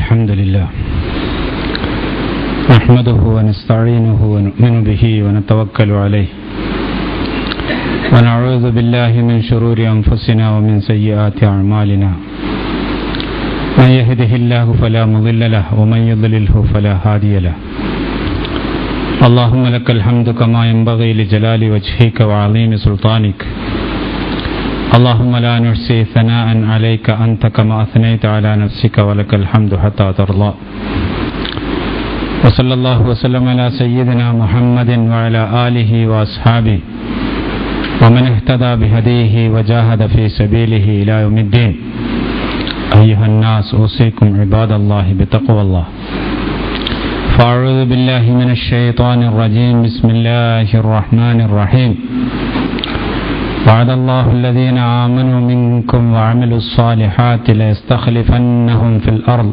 الحمد لله نحمده ونستعينه ونؤمن به ونتوكل عليه ونعوذ بالله من شرور أنفسنا ومن سيئات أعمالنا من يهده الله فلا مضل له ومن يضلله فلا هادي له اللهم لك الحمد كما ينبغي لجلال وجهك وعظيم سلطانك اللهم لا نحصي ثناء عليك أنت كما أثنيت على نفسك ولك الحمد حتى ترضى وصلى الله وسلم على سيدنا محمد وعلى آله وأصحابه ومن اهتدى بهديه وجاهد في سبيله إلى يوم الدين أيها الناس أوصيكم عباد الله بتقوى الله فأعوذ بالله من الشيطان الرجيم بسم الله الرحمن الرحيم وعد الله الذين آمنوا منكم وعملوا الصالحات ليستخلفنهم في الأرض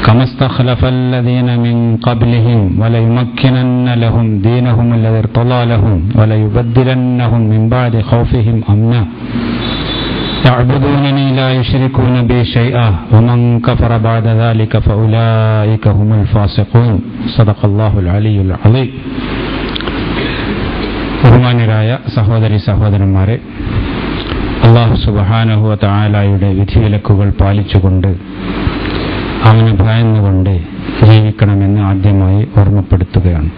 كما استخلف الذين من قبلهم وليمكنن لهم دينهم الذي ارتضى لهم وليبدلنهم من بعد خوفهم أمنا يعبدونني لا يشركون بي شيئا ومن كفر بعد ذلك فأولئك هم الفاسقون صدق الله العلي العظيم. ബഹുമാന്യരായ സഹോദരി സഹോദരന്മാരെ, അല്ലാഹു സുബ്ഹാനഹു വ തആലയുടെ വിധിവിലക്കുകൾ പാലിച്ചുകൊണ്ട് അവനെ ഭയന്നുകൊണ്ട് ജീവിക്കണമെന്ന് ആദ്യമായി ഓർമ്മപ്പെടുത്തുകയാണ്.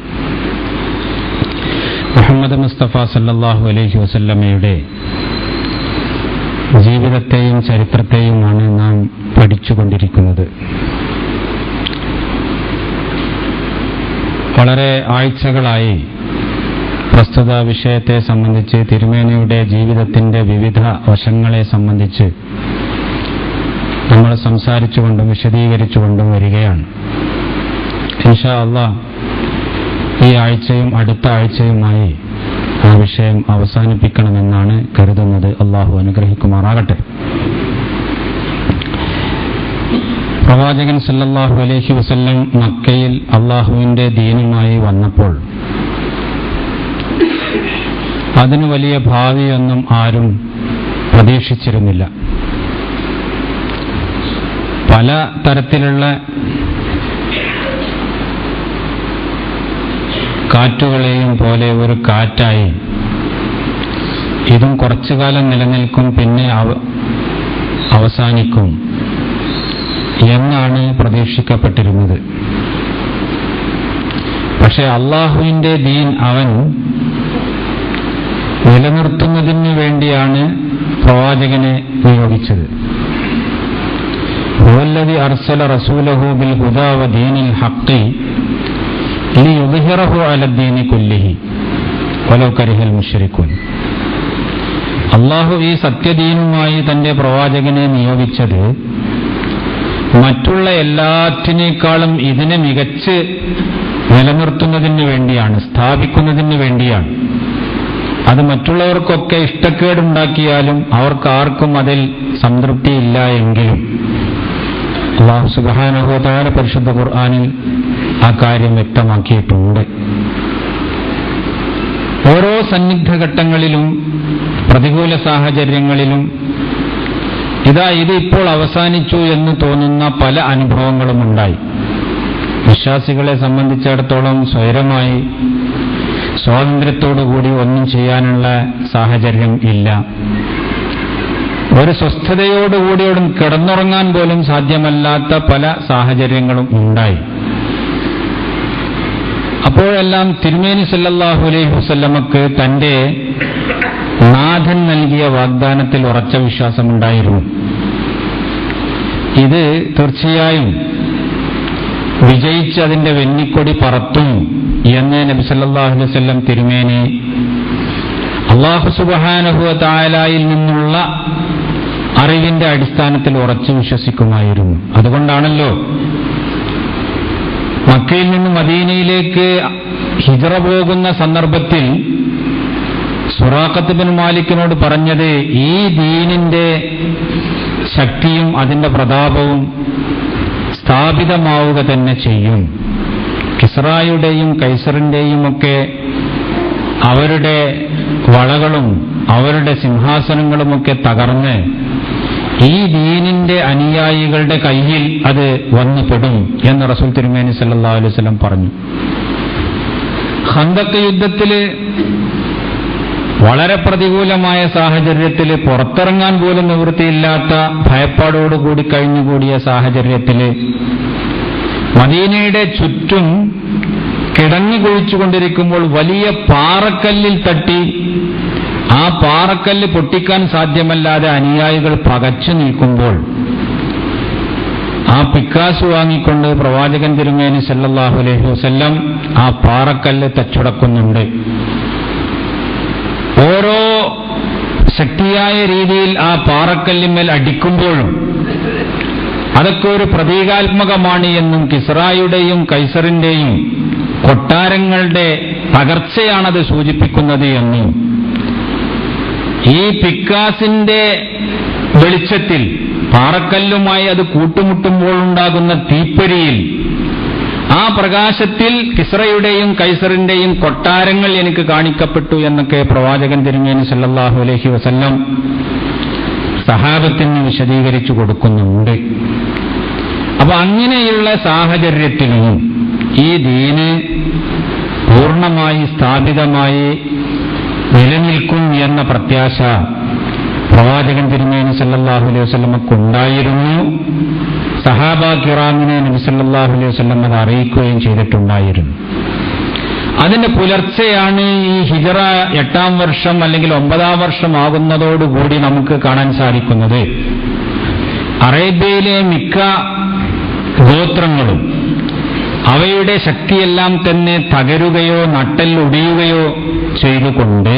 മുഹമ്മദ് മുസ്തഫ സല്ലല്ലാഹു അലൈഹി വസല്ലമയുടെ ജീവിതത്തെയും ചരിത്രത്തെയുമാണ് നാം പഠിച്ചുകൊണ്ടിരിക്കുന്നത്. വളരെ ആഴ്ചകളായി പ്രസ്തുത വിഷയത്തെ സംബന്ധിച്ച്, തിരുമേനിയുടെ ജീവിതത്തിന്റെ വിവിധ വശങ്ങളെ സംബന്ധിച്ച് നമ്മൾ സംസാരിച്ചുകൊണ്ടും വിശദീകരിച്ചുകൊണ്ടും വരികയാണ്. ഇൻഷാ അല്ലാഹ് ഈ ആഴ്ചയും അടുത്ത ആഴ്ചയുമായി ആ വിഷയം അവസാനിപ്പിക്കണമെന്നാണ് കരുതുന്നത്. അല്ലാഹു അനുഗ്രഹിക്കുമാറാകട്ടെ. പ്രവാചകൻ സല്ലല്ലാഹു അലൈഹി വസല്ലം മക്കയിൽ അല്ലാഹുവിന്റെ ദീനുമായി വന്നപ്പോൾ അതിന് വലിയ ഭാവിയൊന്നും ആരും പ്രതീക്ഷിച്ചിരുന്നില്ല. പല തരത്തിലുള്ള കാറ്റുകളെയും പോലെ ഒരു കാറ്റായി ഇതും കുറച്ചു കാലം നിലനിൽക്കും, പിന്നെ അവസാനിക്കും എന്നാണ് പ്രതീക്ഷിക്കപ്പെട്ടിരുന്നത്. പക്ഷെ അള്ളാഹുവിന്റെ ദീൻ അവൻ നിലനിർത്തുന്നതിന് വേണ്ടിയാണ് പ്രവാചകനെ നിയോഗിച്ചത്. ഹുവല്ലദി അർസല റസൂലഹു ബിൽ ഹുദാ വ ദീനിൽ ഹഖ് ലിയുദ്ഹിറഹു അലദ്ദീനി കുല്ലിഹി വലൗ കരിഹൽ മുശ്രികൂൻ. അല്ലാഹു ഈ സത്യദീനുമായി തന്റെ പ്രവാചകനെ നിയോഗിച്ചത് മറ്റുള്ള എല്ലാറ്റിനേക്കാളും ഇതിനെ മികച്ച് നിലനിർത്തുന്നതിന് വേണ്ടിയാണ്, സ്ഥാപിക്കുന്നതിന് വേണ്ടിയാണ്. അത് മറ്റുള്ളവർക്കൊക്കെ ഇഷ്ടക്കേടുണ്ടാക്കിയാലും അവർക്കാർക്കും അതിൽ സംതൃപ്തിയില്ല എങ്കിലും അല്ലാഹു സുബ്ഹാനഹു വ തആല പരിശുദ്ധ ഖുർആനിൽ ആ കാര്യം വ്യക്തമാക്കിയിട്ടുണ്ട്. ഓരോ സന്നിഗ്ധ ഘട്ടങ്ങളിലും പ്രതികൂല സാഹചര്യങ്ങളിലും ഇത് ഇപ്പോൾ അവസാനിച്ചു എന്ന് തോന്നുന്ന പല അനുഭവങ്ങളും ഉണ്ടായി. വിശ്വാസികളെ സംബന്ധിച്ചിടത്തോളം സ്വൈരമായി സ്വാതന്ത്ര്യത്തോടുകൂടി ഒന്നും ചെയ്യാനുള്ള സാഹചര്യം ഇല്ല. ഒരു സ്വസ്ഥതയോടുകൂടി കിടന്നുറങ്ങാൻ പോലും സാധ്യമല്ലാത്ത പല സാഹചര്യങ്ങളും ഉണ്ടായി. അപ്പോഴെല്ലാം തിരുമേനി സല്ലല്ലാഹു അലൈഹി വസല്ലമക്ക് തന്റെ നാഥൻ നൽകിയ വാഗ്ദാനത്തിൽ ഉറച്ച വിശ്വാസമുണ്ടായിരുന്നു. ഇത് തീർച്ചയായും വിജയിച്ച് അതിന്റെ വെന്നിക്കൊടി പറത്തും എന്ന് നബി സല്ലല്ലാഹു അലൈഹി വസല്ലം തിരുമേനി അല്ലാഹു സുബ്ഹാനഹു വ തആലയിൽ നിന്നുള്ള അറിവിന്റെ അടിസ്ഥാനത്തിൽ ഉറച്ചു വിശ്വസിക്കുമായിരുന്നു. അതുകൊണ്ടാണല്ലോ മക്കയിൽ നിന്ന് മദീനയിലേക്ക് ഹിജ്റ പോകുന്ന സന്ദർഭത്തിൽ സുറാഖത്ത് ബിൻ മാലിക്കിനോട് പറഞ്ഞത്, ഈ ദീനിന്റെ ശക്തിയും അതിന്റെ പ്രതാപവും സ്ഥാപിതമാവുക തന്നെ ചെയ്യും. കിസ്റായുടെയും കൈസറിന്റെയും ഒക്കെ അവരുടെ വളകളും അവരുടെ സിംഹാസനങ്ങളുമൊക്കെ തകർന്ന് ഈ ദീനിന്റെ അനുയായികളുടെ കയ്യിൽ അത് വന്നുപെടും എന്ന് റസൂൽ തിരുമേനി സല്ലല്ലാഹു അലൈഹി വസല്ലം പറഞ്ഞു. ഖന്തഖ് യുദ്ധത്തില് വളരെ പ്രതികൂലമായ സാഹചര്യത്തിൽ പുറത്തിറങ്ങാൻ പോലും നിവൃത്തിയില്ലാത്ത ഭയപ്പാടോടുകൂടി കഴിഞ്ഞുകൂടിയ സാഹചര്യത്തിൽ മദീനയുടെ ചുറ്റും കിടങ്ങു കുഴിച്ചുകൊണ്ടിരിക്കുമ്പോൾ വലിയ പാറക്കല്ലിൽ തട്ടി ആ പാറക്കല്ല് പൊട്ടിക്കാൻ സാധ്യമല്ലാതെ അനുയായികൾ പകച്ചു നിൽക്കുമ്പോൾ ആ പിക്കാസ് വാങ്ങിക്കൊണ്ട് പ്രവാചകൻ തിരുമേനി സല്ലല്ലാഹു അലൈഹി വസല്ലം ആ പാറക്കല്ല് തച്ചുടക്കുന്നുണ്ട്. ഓരോ ശക്തിയായ രീതിയിൽ ആ പാറക്കല്ലിന്മേൽ അടിക്കുമ്പോഴും അതൊക്കെ ഒരു പ്രതീകാത്മകമാണ് എന്നും കിസ്റായുടെയും കൈസറിന്റെയും കൊട്ടാരങ്ങളുടെ തകർച്ചയാണത് സൂചിപ്പിക്കുന്നത് എന്നും ഈ പിക്കാസിന്റെ വെളിച്ചത്തിൽ പാറക്കല്ലുമായി അത് കൂട്ടുമുട്ടുമ്പോൾ ഉണ്ടാകുന്ന തീപ്പൊരിയിൽ ആ പ്രകാശത്തിൽ കിസ്റയുടെയും കൈസറിന്റെയും കൊട്ടാരങ്ങൾ എനിക്ക് കാണിക്കപ്പെട്ടു എന്നൊക്കെ പ്രവാചകൻ തിരുമേനി സല്ലല്ലാഹു അലൈഹി വസല്ലം സഹാബത്തിന് വിശദീകരിച്ചു കൊടുക്കുന്നുണ്ട്. അപ്പൊ അങ്ങനെയുള്ള സാഹചര്യത്തിലും ഈ ദീന് പൂർണ്ണമായി സ്ഥാപിതമായി നിലനിൽക്കും എന്ന പ്രത്യാശ പ്രവാചകൻ തിരുമേനി സല്ലല്ലാഹു അലൈഹി വസല്ലമക്കുണ്ടായിരുന്നു. സഹാബ കിറാമിനെ നബി സല്ലല്ലാഹു അലൈഹി വസല്ലം അത് അറിയിക്കുകയും ചെയ്തിട്ടുണ്ടായിരുന്നു. അതിന്റെ പുലർച്ചെയാണ് ഈ ഹിജറ 8-ാം വർഷം അല്ലെങ്കിൽ 9-ാം വർഷം ആകുന്നതോടുകൂടി നമുക്ക് കാണാൻ സാധിക്കുന്നത്. അറേബ്യയിലെ മിക്ക ഗോത്രങ്ങളും അവയുടെ ശക്തിയെല്ലാം തന്നെ തകരുകയോ നട്ടെല്ലൊടിയുകയോ ചെയ്തുകൊണ്ട്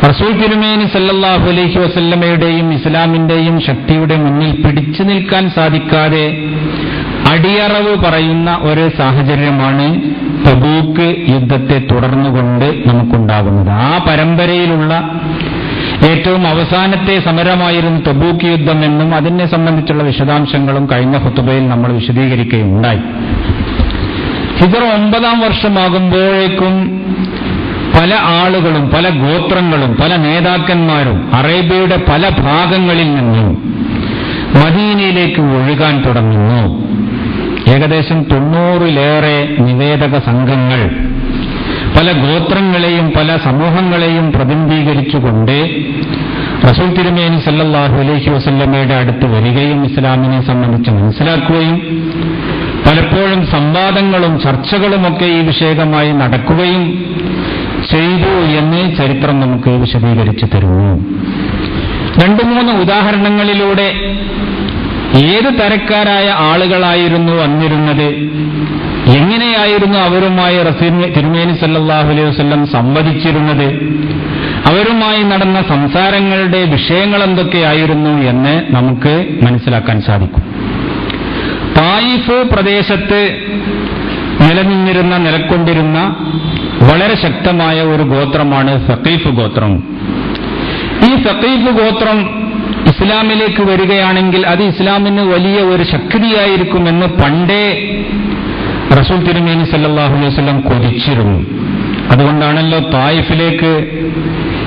റസൂൽ തിരുമേനി സല്ലല്ലാഹു അലൈഹി വസല്ലമയുടെയും ഇസ്ലാമിന്റെയും ശക്തിയുടെ മുന്നിൽ പിടിച്ചു നിൽക്കാൻ സാധിക്കാതെ അടിയറവ് പറയുന്ന ഒരു സാഹചര്യമാണ് തബൂക്ക് യുദ്ധത്തെ തുടർന്നുകൊണ്ട് നമുക്കുണ്ടാകുന്നത്. ആ പരമ്പരയിലുള്ള ഏറ്റവും അവസാനത്തെ സമരമായിരുന്നു തബൂക്ക് യുദ്ധം എന്നും അതിനെ സംബന്ധിച്ചുള്ള വിശദാംശങ്ങളും കഴിഞ്ഞ ഖുതുബയിൽ നമ്മൾ വിശദീകരിക്കുകയുണ്ടായി. ഹിജറ 9-ാം വർഷമാകുമ്പോഴേക്കും പല ആളുകളും പല ഗോത്രങ്ങളും പല നേതാക്കന്മാരും അറേബ്യയുടെ പല ഭാഗങ്ങളിൽ നിന്നും മദീനയിലേക്ക് ഒഴുകാൻ തുടങ്ങുന്നു. ഏകദേശം 90-ലേറെ നിവേദക സംഘങ്ങൾ പല ഗോത്രങ്ങളെയും പല സമൂഹങ്ങളെയും പ്രതിനിധീകരിച്ചുകൊണ്ട് റസൂൽ തിരുമേനി സല്ലല്ലാഹു അലൈഹി വസല്ലമയുടെ അടുത്ത് വരികയും ഇസ്ലാമിനെ സംബന്ധിച്ച് മനസ്സിലാക്കുകയും പലപ്പോഴും സംവാദങ്ങളും ചർച്ചകളുമൊക്കെ ഈ വിഷയകമായി നടക്കുകയും ചെയ്തു എന്ന് ചരിത്രം നമുക്ക് വിശദീകരിച്ചു തരുന്നു. 2-3 ഉദാഹരണങ്ങളിലൂടെ ഏത് തരക്കാരായ ആളുകളായിരുന്നു വന്നിരുന്നത്, എങ്ങനെയായിരുന്നു അവരുമായി തിരുമേനി സല്ലല്ലാഹു അലൈഹി വസല്ലം സംവദിച്ചിരുന്നത്, അവരുമായി നടന്ന സംസാരങ്ങളുടെ വിഷയങ്ങൾ എന്തൊക്കെയായിരുന്നു എന്ന് നമുക്ക് മനസ്സിലാക്കാൻ സാധിക്കും. തായിഫ് പ്രദേശത്ത് നിലകൊണ്ടിരുന്ന വളരെ ശക്തമായ ഒരു ഗോത്രമാണ് സഖീഫ് ഗോത്രം. ഈ സഖീഫ് ഗോത്രം ഇസ്ലാമിലേക്ക് വരികയാണെങ്കിൽ അത് ഇസ്ലാമിന് വലിയ ഒരു ശക്തിയായിരിക്കുമെന്ന് പണ്ടേ റസൂൽ തിരുമേനി സല്ലല്ലാഹു അലൈഹി വസല്ലം കൊതിച്ചിരുന്നു. അതുകൊണ്ടാണല്ലോ തായിഫിലേക്ക്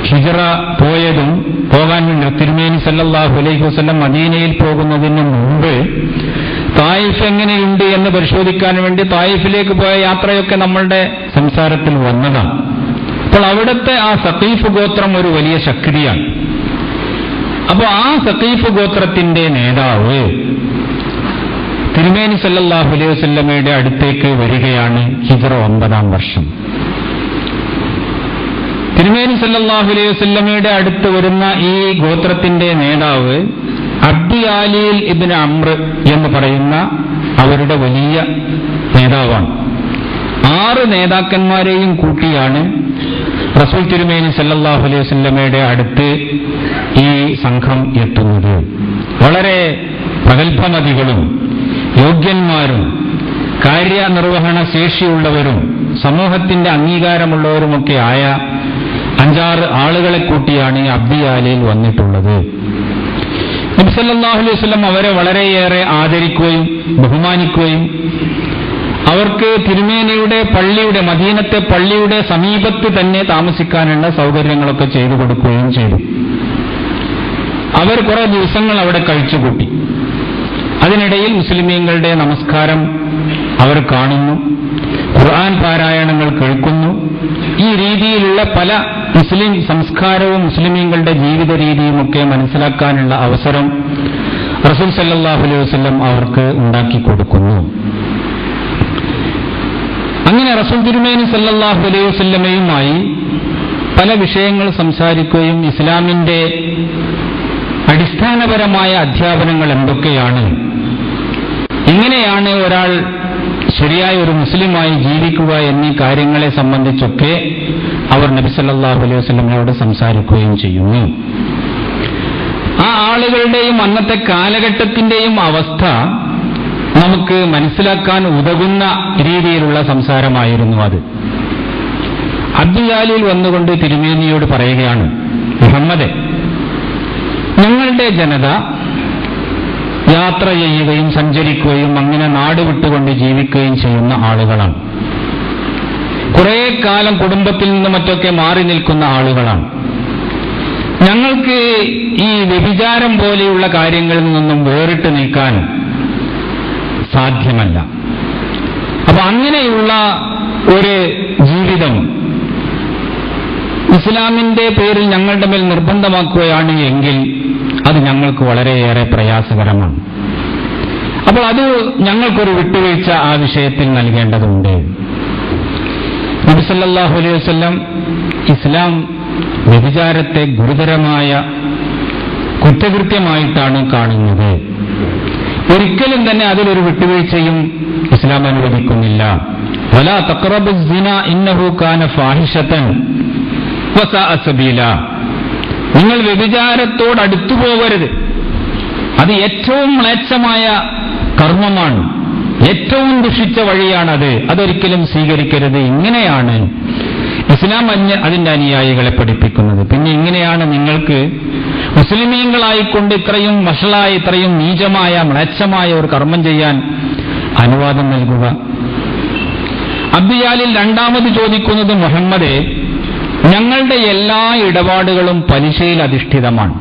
ഹിജറ പോയതും പോകാൻ വേണ്ടി തിരുമേനി സല്ലല്ലാഹു അലൈഹി വസല്ലം മദീനയിൽ പോകുന്നതിന് മുമ്പ് തായിഫ് എങ്ങനെയുണ്ട് എന്ന് പരിശോധിക്കാൻ വേണ്ടി തായിഫിലേക്ക് പോയ യാത്രയൊക്കെ നമ്മളുടെ സംസാരത്തിൽ വന്നതാണ്. അപ്പോൾ അവിടുത്തെ ആ സഖീഫ് ഗോത്രം ഒരു വലിയ ശക്തിയാണ്. അപ്പോൾ ആ സഖീഫ് ഗോത്രത്തിന്റെ നേതാവ് തിരുമേനി സല്ലല്ലാഹു അലൈഹി വസല്ലമയുടെ അടുത്തേക്ക് വരികയാണ് ഹിജറ 9-ാം വർഷം. തിരുമേനി സല്ലല്ലാഹു അലൈഹി വസല്ലമയുടെ അടുത്ത് വരുന്ന ഈ ഗോത്രത്തിന്റെ നേതാവ് അബ്ദിയാലീൽ ഇബ്നു അംർ എന്ന് പറയുന്ന അവരുടെ വലിയ നേതാവാണ്. 6 നേതാക്കന്മാരെയും കൂട്ടിയാണ് റസൂൽ തിരുമേനി സല്ലല്ലാഹു അലൈഹി വസല്ലമയുടെ അടുത്ത് ഈ സംഘം എത്തുന്നത്. വളരെ പ്രഗൽഭമതികളും യോഗ്യന്മാരും കാര്യനിർവഹണ ശേഷിയുള്ളവരും സമൂഹത്തിന്റെ അംഗീകാരമുള്ളവരുമൊക്കെ ആയ 5-6 ആളുകളെ കൂട്ടിയാണ് ഈ അബ്ദിയാലയിൽ വന്നിട്ടുള്ളത്. നബി സല്ലല്ലാഹു അലൈഹി വസല്ലം അവരെ വളരെയേറെ ആദരിക്കുകയും ബഹുമാനിക്കുകയും അവർക്ക് തിരുമേനിയുടെ പള്ളിയുടെ മദീനത്തെ പള്ളിയുടെ സമീപത്ത് തന്നെ താമസിക്കാനുള്ള സൗകര്യങ്ങളൊക്കെ ചെയ്തു കൊടുക്കുകയും ചെയ്തു. അവർ കുറെ ദിവസങ്ങൾ അവിടെ കഴിച്ചുകൂട്ടി. അതിനിടയിൽ മുസ്ലിമീങ്ങളുടെ നമസ്കാരം അവർ കാണുന്നു, ഖുർആൻ പാരായണങ്ങൾ കേൾക്കുന്നു. ഈ രീതിയിലുള്ള പല മുസ്ലിം സംസ്കാരവും മുസ്ലിമീങ്ങളുടെ ജീവിത രീതിയുമൊക്കെ മനസ്സിലാക്കാനുള്ള അവസരം റസൂൽ സല്ലല്ലാഹു അലൈഹി വസല്ലം അവർക്ക് ഉണ്ടാക്കി കൊടുക്കുന്നു. അങ്ങനെ റസൂൽ തിരുമേനി സല്ലല്ലാഹു അലൈഹി വസല്ലമയുമായി പല വിഷയങ്ങൾ സംസാരിക്കുകയും ഇസ്ലാമിന്റെ അടിസ്ഥാനപരമായ അധ്യാപനങ്ങൾ എന്തൊക്കെയാണ്, എങ്ങനെയാണ് ഒരാൾ ശരിയായ ഒരു മുസ്ലിമായി ജീവിക്കുക എന്നീ കാര്യങ്ങളെ സംബന്ധിച്ചൊക്കെ അവർ നബി സല്ലല്ലാഹു അലൈഹി വസല്ലമയോട് സംസാരിക്കുകയും ചെയ്യുന്നു. ആ ആളുകളുടെയും അന്നത്തെ കാലഘട്ടത്തിന്റെയും അവസ്ഥ നമുക്ക് മനസ്സിലാക്കാൻ ഉതകുന്ന രീതിയിലുള്ള സംസാരമായിരുന്നു അത്. അബ്ദുയാലിൽ വന്നുകൊണ്ട് തിരുമേനിയോട് പറയുകയാണ്, മുഹമ്മദേ, ഞങ്ങളുടെ ജനത യാത്ര ചെയ്യുകയും സഞ്ചരിക്കുകയും അങ്ങനെ നാട് വിട്ടുകൊണ്ട് ജീവിക്കുകയും ചെയ്യുന്ന ആളുകളാണ്. കുറേ കാലം കുടുംബത്തിൽ നിന്ന് മറ്റൊക്കെ മാറി നിൽക്കുന്ന ആളുകളാണ്. ഞങ്ങൾക്ക് ഈ വ്യഭിചാരം പോലെയുള്ള കാര്യങ്ങളിൽ നിന്നും വേറിട്ട് നിൽക്കാൻ സാധ്യമല്ല. അപ്പൊ അങ്ങനെയുള്ള ഒരു ജീവിതം ഇസ്ലാമിന്റെ പേരിൽ ഞങ്ങളുടെ മേൽ നിർബന്ധമാക്കുകയാണ് എങ്കിൽ അത് ഞങ്ങൾക്ക് വളരെയേറെ പ്രയാസകരമാണ്. അപ്പോൾ അത് ഞങ്ങൾക്കൊരു വിട്ടുവീഴ്ച ആ വിഷയത്തിൽ നൽകേണ്ടതുണ്ട്. നബി സല്ലല്ലാഹു അലൈഹി വസല്ലം ഇസ്ലാം വ്യഭിചാരത്തെ ഗുരുതരമായ കുറ്റകൃത്യമായിട്ടാണ് കാണുന്നത്. ഒരിക്കലും തന്നെ അതിലൊരു വിട്ടുവീഴ്ചയും ഇസ്ലാം അനുവദിക്കുന്നില്ല. വലാ തഖറബുസ് സിന ഇന്നഹു കാന ഫാഹിഷതൻ വസാഅ സബീല. നിങ്ങൾ വ്യഭിചാരത്തോട് അടുത്തു പോകരുത്, അത് ഏറ്റവും മ്ലേച്ഛമായ കർമ്മമാണ്, ഏറ്റവും ദുഷിച്ച വഴിയാണത്, അതൊരിക്കലും സ്വീകരിക്കരുത്. ഇങ്ങനെയാണ് ഇസ്ലാം അതിന്റെ അനുയായികളെ പഠിപ്പിക്കുന്നത്. പിന്നെ ഇങ്ങനെയാണ് നിങ്ങൾക്ക് മുസ്ലിമീങ്ങളായിക്കൊണ്ട് ഇത്രയും വഷളായ, ഇത്രയും നീചമായ മ്ലേച്ഛമായ ഒരു കർമ്മം ചെയ്യാൻ അനുവാദം നൽകുക? അബ്ദിയാലിൽ രണ്ടാമത് ചോദിക്കുന്നത്, മുഹമ്മദേ, ഞങ്ങളുടെ എല്ലാ ഇടപാടുകളും പലിശയിൽ അധിഷ്ഠിതമാണ്.